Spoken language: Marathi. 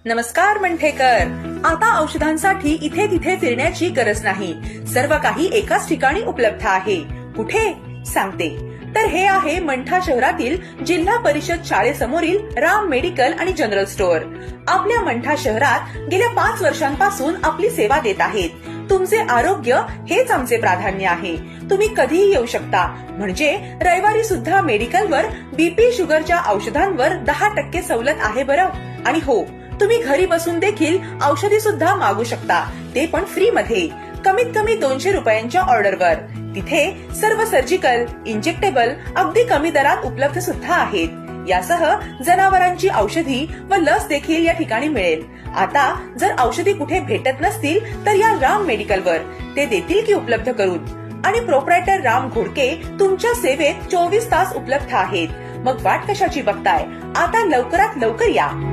नमस्कार मंठेकर. आता औषधांसाठी इथे तिथे फिरण्याची गरज नाही. सर्व काही एकाच ठिकाणी उपलब्ध आहे. कुठे सांगते. तर हे आहे मंठा शहरातील जिल्हा परिषद शाळेसमोरील राम मेडिकल आणि जनरल स्टोअर. आपल्या मंठा शहरात गेल्या 5 वर्षांपासून आपली सेवा देत आहेत. तुमचे आरोग्य हेच आमचे प्राधान्य आहे. तुम्ही कधीही येऊ शकता. म्हणजे रविवारी सुद्धा मेडिकलवर बीपी शुगरच्या औषधांवर 10% सवलत आहे बरं. आणि हो, तुम्ही घरी बसून देखील औषधी सुद्धा मागू शकता, ते पण फ्री मध्ये. कमीत कमी 200 रुपयांच्या ऑर्डरवर. तिथे सर्व सर्जिकल, इंजेक्टेबल अगदी कमी दरात उपलब्ध सुद्धा आहेत. यासह जनावरांची औषधी व लस देखील या ठिकाणी मिळेल. आता जर औषधी कुठे भेटत नसतील तर या राम मेडिकलवर ते देतील की उपलब्ध करून. आणि प्रोप्रायटर राम घोडके तुमच्या सेवेत 24 तास उपलब्ध आहेत. मग वाट कशाची बघताय? आता लवकरात लवकर या.